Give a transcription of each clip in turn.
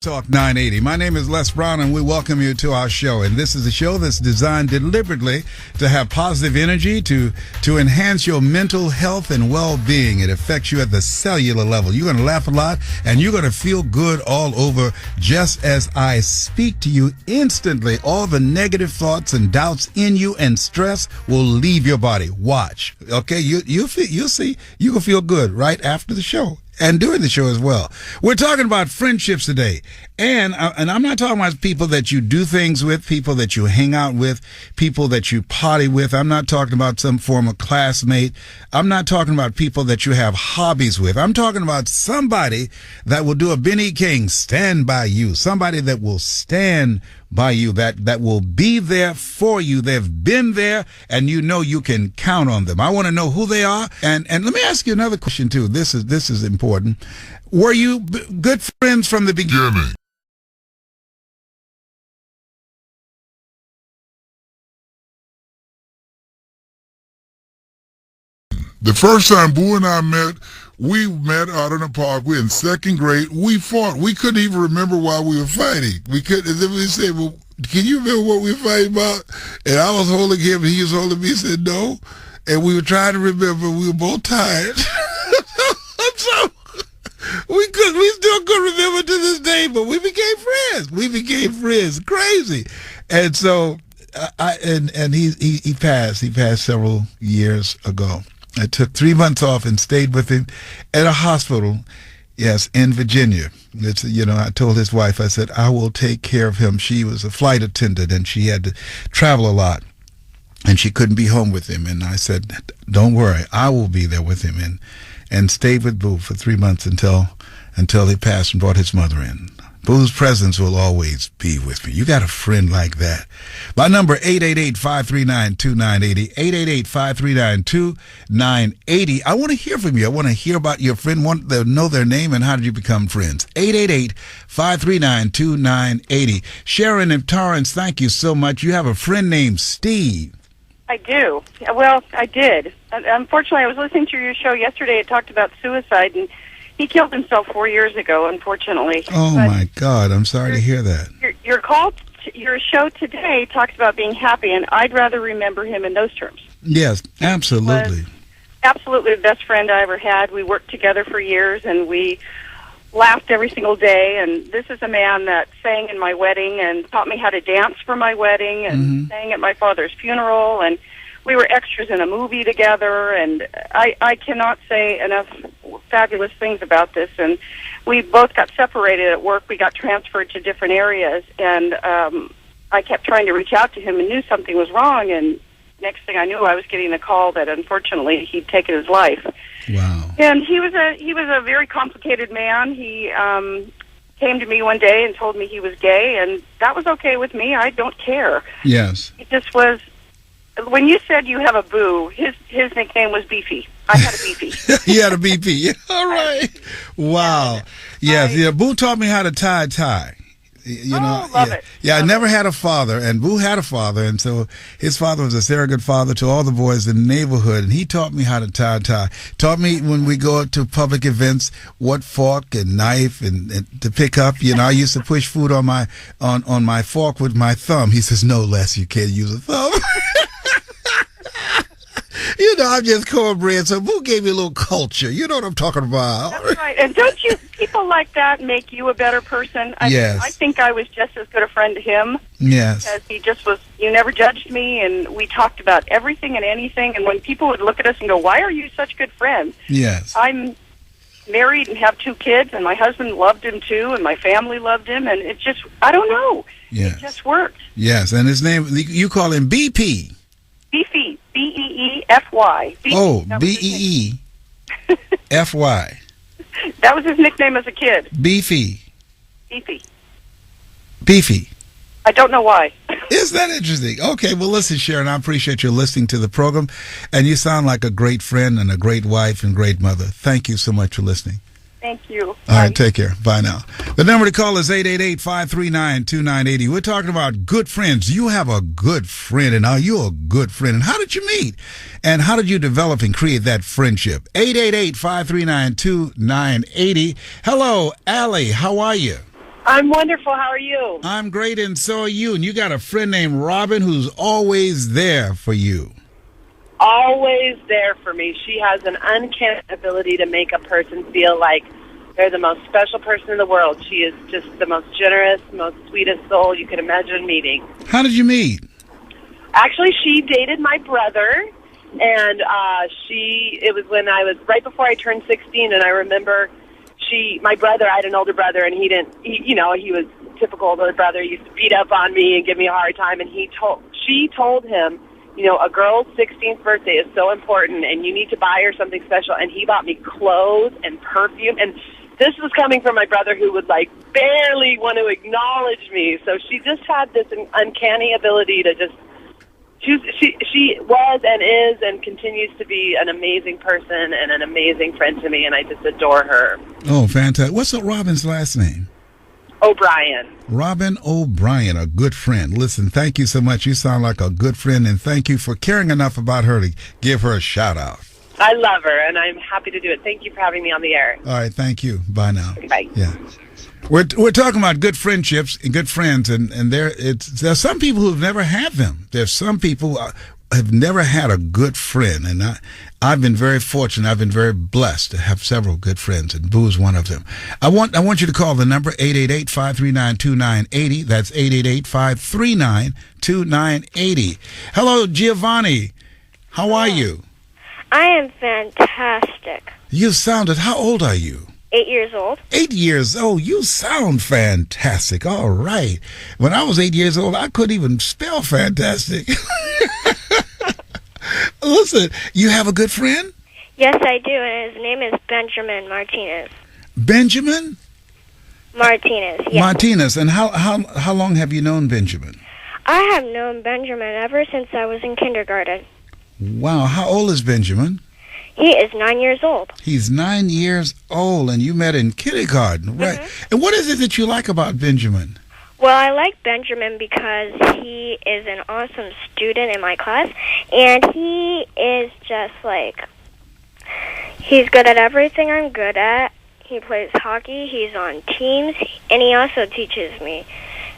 Talk 980. My name is Les Brown, and we welcome you to our show. And this is a show that's designed deliberately to have positive energy, to enhance your mental health and well-being. It affects you at the cellular level. You're going to laugh a lot, and you're going to feel good all over. Just as I speak to you instantly, all the negative thoughts and doubts in you and stress will leave your body. Watch. Okay? You'll see. You will feel good right after the show. And during the show as well. We're talking about friendships today. And I'm not talking about people that you do things with, people that you hang out with, people that you party with. I'm not talking about some former classmate. I'm not talking about people that you have hobbies with. I'm talking about somebody that will do a Benny King, stand by you. Somebody that will stand by you, that will be there for you. They've been there, and you know you can count on them. I want to know who they are. And let me ask you another question, too. This is important. Were you good friends from the beginning? The first time Boo and I met, we met out in the park. We were in second grade. We fought. We couldn't even remember why we were fighting. We couldn't. And then we said, "Well, can you remember what we were fighting about?" And I was holding him, and he was holding me. He said, "No." And we were trying to remember. We were both tired. So we still couldn't remember to this day. But we became friends. We became friends. Crazy. And so he passed. He passed several years ago. I took 3 months off and stayed with him at a hospital, yes, in Virginia. I told his wife, I said, I will take care of him. She was a flight attendant, and she had to travel a lot, and she couldn't be home with him. And I said, don't worry, I will be there with him, and stayed with Boo for 3 months until he passed and brought his mother in. Boo's presence will always be with me. You got a friend like that. My number, 888-539-2980, 888-539-2980. I want to hear from you. I want to hear about your friend, want to know their name, and how did you become friends. 888-539-2980. Sharon and Torrance, thank you so much. You have a friend named Steve. I do. Well, I did. Unfortunately, I was listening to your show yesterday. It talked about suicide, and he killed himself 4 years ago, unfortunately. Oh, my God. I'm sorry to hear that. Your show today talks about being happy, and I'd rather remember him in those terms. Yes, absolutely. Absolutely the best friend I ever had. We worked together for years, and we laughed every single day. And this is a man that sang in my wedding and taught me how to dance for my wedding and sang at my father's funeral. And we were extras in a movie together, and I cannot say enough fabulous things about this. And we both got separated at work. We got transferred to different areas, and I kept trying to reach out to him and knew something was wrong. And next thing I knew, I was getting a call that unfortunately he'd taken his life. Wow! And he was a very complicated man. He came to me one day and told me he was gay, and that was okay with me. I don't care. Yes. It just was. When you said you have a Boo, his nickname was Beefy. I had a Beefy. He had a BP. All right. Wow. Yes. Yeah. Boo taught me how to tie a tie. Love it. Yeah, I never had a father, and Boo had a father, and so his father was a surrogate father to all the boys in the neighborhood, and he taught me how to tie a tie. Taught me when we go to public events what fork and knife and to pick up. I used to push food on my fork with my thumb. He says, "No, Les, you can't use a thumb." I'm just cornbread, so Boo gave me a little culture. You know what I'm talking about. That's right. And don't you, people like that make you a better person? Yes. I think I was just as good a friend to him. Yes. Because he just was, you never judged me, and we talked about everything and anything. And when people would look at us and go, why are you such good friends? Yes. I'm married and have 2 kids, and my husband loved him too, and my family loved him, and it just, I don't know. Yes. It just worked. Yes, and his name, you call him BP. Beefy. B-E-E-F-Y. Oh, B-E-E-F-Y. That was his nickname as a kid. Beefy. Beefy. I don't know why. Isn't that interesting? Okay, well, listen, Sharon, I appreciate you listening to the program, and you sound like a great friend and a great wife and great mother. Thank you so much for listening. Thank you. All right, take care. Bye now. The number to call is 888-539-2980. We're talking about good friends. You have a good friend, and are you a good friend? And how did you meet? And how did you develop and create that friendship? 888-539-2980. Hello, Allie. How are you? I'm wonderful. How are you? I'm great, and so are you. And you got a friend named Robin who's always there for you. Always there for me. She has an uncanny ability to make a person feel like they're the most special person in the world. She is just the most generous, most sweetest soul you could imagine meeting. How did you meet? Actually, she dated my brother, and it was when I was right before I turned 16, and I remember my brother, I had an older brother, and he was typical older brother. He used to beat up on me and give me a hard time, and she told him, a girl's 16th birthday is so important, and you need to buy her something special, and he bought me clothes and perfume, and this was coming from my brother who would, barely want to acknowledge me, so she just had this uncanny ability to just, she was and is and continues to be an amazing person and an amazing friend to me, and I just adore her. Oh, fantastic. What's Robin's last name? O'Brien. Robin O'Brien, a good friend. Listen, thank you so much. You sound like a good friend, and thank you for caring enough about her to give her a shout-out. I love her, and I'm happy to do it. Thank you for having me on the air. All right, thank you. Bye now. Bye. Yeah. We're talking about good friendships and good friends, and there's some people who've never had them. There's some people who have never had a good friend, and I've been very fortunate. I've been very blessed to have several good friends, and Boo is one of them. I want you to call the number 888-539-2980. That's 888-539-2980. Hello, Giovanni. How are you? I am fantastic. You sounded. How old are you? 8 years old. 8 years old. You sound fantastic. All right. When I was 8 years old, I couldn't even spell fantastic. Listen, you have a good friend? Yes, I do, and his name is Benjamin Martinez. Benjamin? Martinez, yes. Martinez. And how long have you known Benjamin? I have known Benjamin ever since I was in kindergarten. Wow. How old is Benjamin? He is 9 years old. He's 9 years old, and you met in kindergarten, right? Mm-hmm. And what is it that you like about Benjamin? Well, I like Benjamin because he is an awesome student in my class, and he is just he's good at everything I'm good at. He plays hockey, he's on teams, and he also teaches me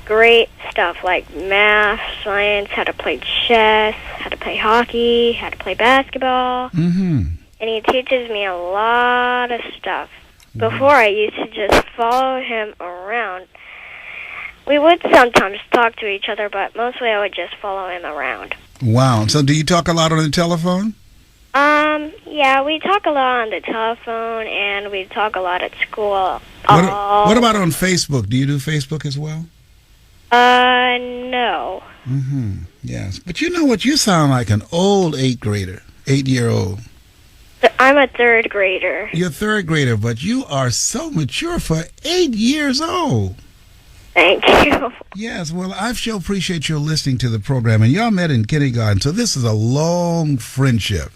great stuff like math, science, how to play chess, how to play hockey, how to play basketball. Mm-hmm. And he teaches me a lot of stuff. Before, I used to just follow him around. We would sometimes talk to each other, but mostly I would just follow him around. Wow. So do you talk a lot on the telephone? Yeah, we talk a lot on the telephone, and we talk a lot at school. What about on Facebook? Do you do Facebook as well? No. Mm-hmm. Yes. But you know what? You sound like an old 8-year-old. I'm a third grader. You're a third grader, but you are so mature for 8 years old. Thank you. Yes, well, I sure appreciate your listening to the program. And y'all met in kindergarten, so this is a long friendship.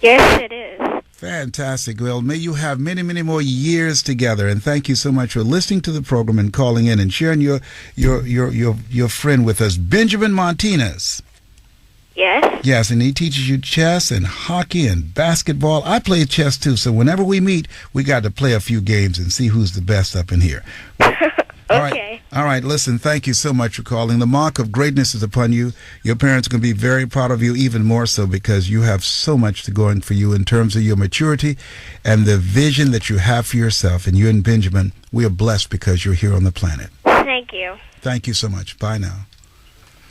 Yes, it is. Fantastic. Well, may you have many, many more years together. And thank you so much for listening to the program and calling in and sharing your friend with us, Benjamin Martinez. Yes? Yes, and he teaches you chess and hockey and basketball. I play chess too, so whenever we meet, we got to play a few games and see who's the best up in here. Okay. All right, listen, thank you so much for calling. The mark of greatness is upon you. Your parents are going to be very proud of you, even more so because you have so much going for you in terms of your maturity and the vision that you have for yourself. And you and Benjamin, we are blessed because you're here on the planet. Thank you. Thank you so much. Bye now.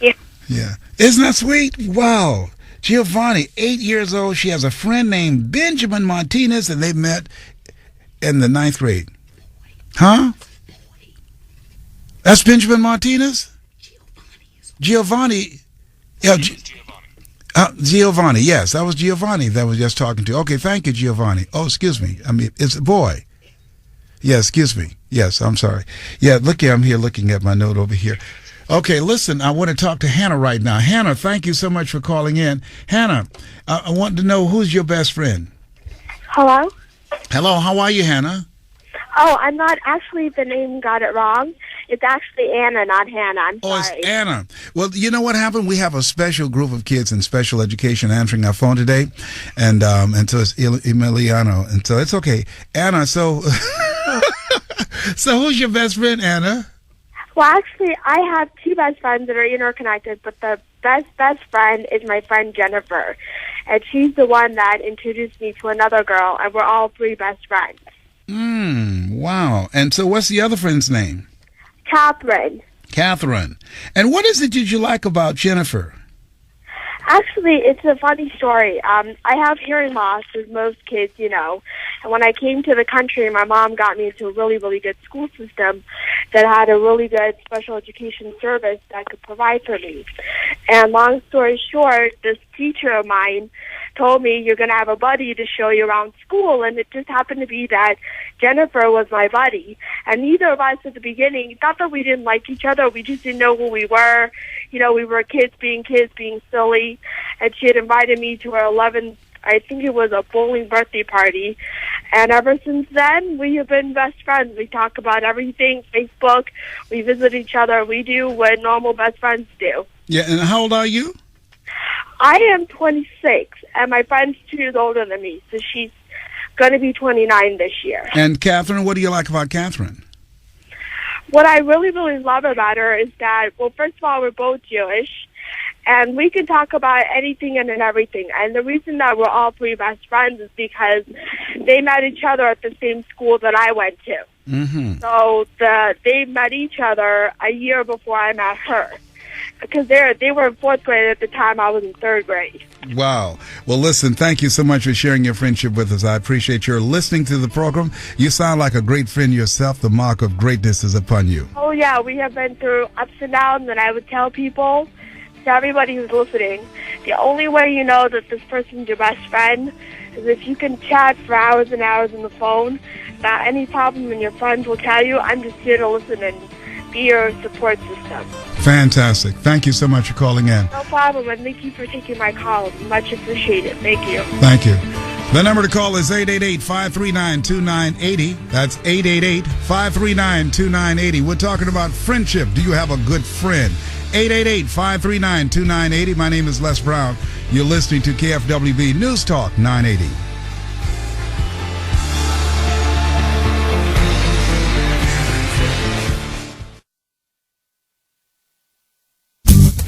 Yeah. Yeah. Isn't that sweet? Wow. Giovanni, 8 years old. She has a friend named Benjamin Martinez, and they met in the 9th grade. Huh? That's Benjamin Martinez? Giovanni. Yeah, Giovanni. Yes, that was Giovanni that was just talking to. Okay, thank you, Giovanni. Oh, excuse me. I mean, it's a boy. Yeah, excuse me. Yes, I'm sorry. Yeah, look here. I'm here looking at my note over here. Okay, listen, I want to talk to Hannah right now. Hannah, thank you so much for calling in. Hannah, I want to know who's your best friend. Hello? Hello, how are you, Hannah? Oh, I'm not actually, the name got it wrong. It's actually Anna, not Hannah. I'm sorry. Oh, it's Anna. Well, you know what happened? We have a special group of kids in special education answering our phone today, and so it's Emiliano, and so it's okay. Anna, so So who's your best friend, Anna? Well, actually, I have two best friends that are interconnected, but the best friend is my friend Jennifer. And she's the one that introduced me to another girl, and we're all three best friends. Wow. And so what's the other friend's name? Catherine. Catherine. And what is it that you like about Jennifer? Actually, it's a funny story. I have hearing loss, as most kids, you know. And when I came to the country, my mom got me into a really, really good school system that had a really good special education service that could provide for me. And long story short, this teacher of mine told me, you're going to have a buddy to show you around school. And it just happened to be that Jennifer was my buddy. And neither of us at the beginning, not that we didn't like each other, we just didn't know who we were. You know, we were kids, being silly. And she had invited me to her 11th, I think it was a bowling birthday party. And ever since then, we have been best friends. We talk about everything, Facebook. We visit each other. We do what normal best friends do. Yeah, and how old are you? I am 26, and my friend's 2 years older than me, so she's going to be 29 this year. And Catherine, what do you like about Catherine? What I really, really love about her is that, well, first of all, we're both Jewish, and we can talk about anything and everything. And the reason that we're all three best friends is because they met each other at the same school that I went to. Mm-hmm. So they met each other a year before I met her. Because they were in 4th grade at the time I was in 3rd grade. Wow. Well, listen, thank you so much for sharing your friendship with us. I appreciate your listening to the program. You sound like a great friend yourself. The mark of greatness is upon you. Oh, yeah. We have been through ups and downs, and I would tell people, to everybody who's listening, the only way you know that this person's your best friend is if you can chat for hours and hours on the phone about any problem, and your friends will tell you, I'm just here to listen and be your support system. Fantastic. Thank you so much for calling in. No problem, and thank you for taking my call. Much appreciated. Thank you. Thank you. The number to call is 888-539-2980. That's 888-539-2980. We're talking about friendship. Do you have a good friend? 888-539-2980. My name is Les Brown. You're listening to KFWB News Talk 980.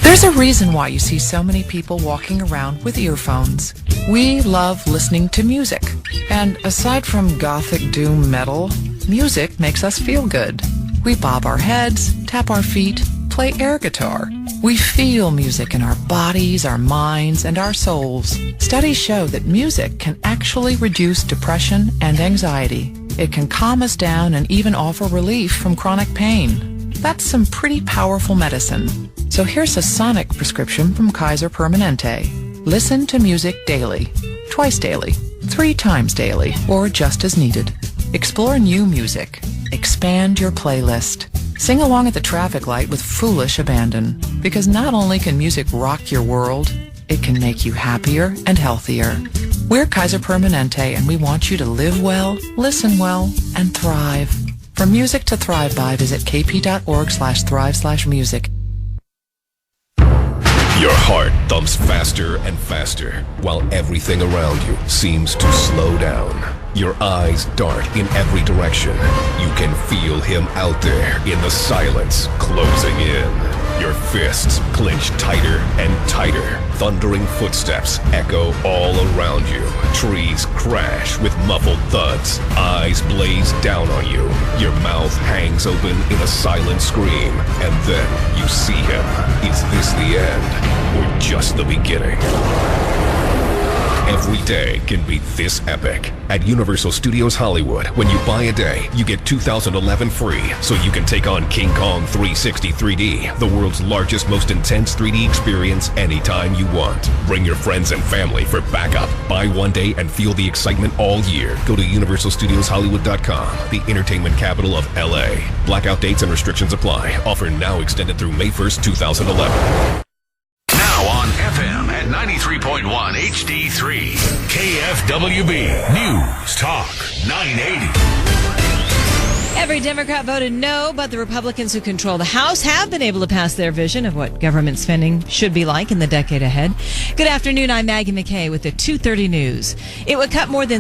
There's a reason why you see so many people walking around with earphones. We love listening to music. And aside from gothic doom metal, music makes us feel good. We bob our heads, tap our feet, play air guitar. We feel music in our bodies, our minds, and our souls. Studies show that music can actually reduce depression and anxiety. It can calm us down and even offer relief from chronic pain. That's some pretty powerful medicine. So here's a sonic prescription from Kaiser Permanente. Listen to music daily, twice daily, 3 times daily, or just as needed. Explore new music. Expand your playlist. Sing along at the traffic light with foolish abandon. Because not only can music rock your world, it can make you happier and healthier. We're Kaiser Permanente, and we want you to live well, listen well, and thrive. For music to thrive by, visit kp.org/thrive/music. Your heart thumps faster and faster, while everything around you seems to slow down. Your eyes dart in every direction. You can feel him out there in the silence, closing in. Your fists clench tighter and tighter. Thundering footsteps echo all around you. Trees crash with muffled thuds. Eyes blaze down on you. Your mouth hangs open in a silent scream. And then you see him. Is this the end? Or just the beginning? Every day can be this epic. At Universal Studios Hollywood, when you buy a day, you get 2011 free, so you can take on King Kong 360 3D, the world's largest, most intense 3D experience anytime you want. Bring your friends and family for backup. Buy one day and feel the excitement all year. Go to UniversalStudiosHollywood.com, the entertainment capital of LA. Blackout dates and restrictions apply. Offer now extended through May 1st, 2011. On FM at 93.1 HD3, KFWB News Talk 980. Every Democrat voted no, but the Republicans who control the House have been able to pass their vision of what government spending should be like in the decade ahead. Good afternoon, I'm Maggie McKay with the 2:30 News. It would cut more than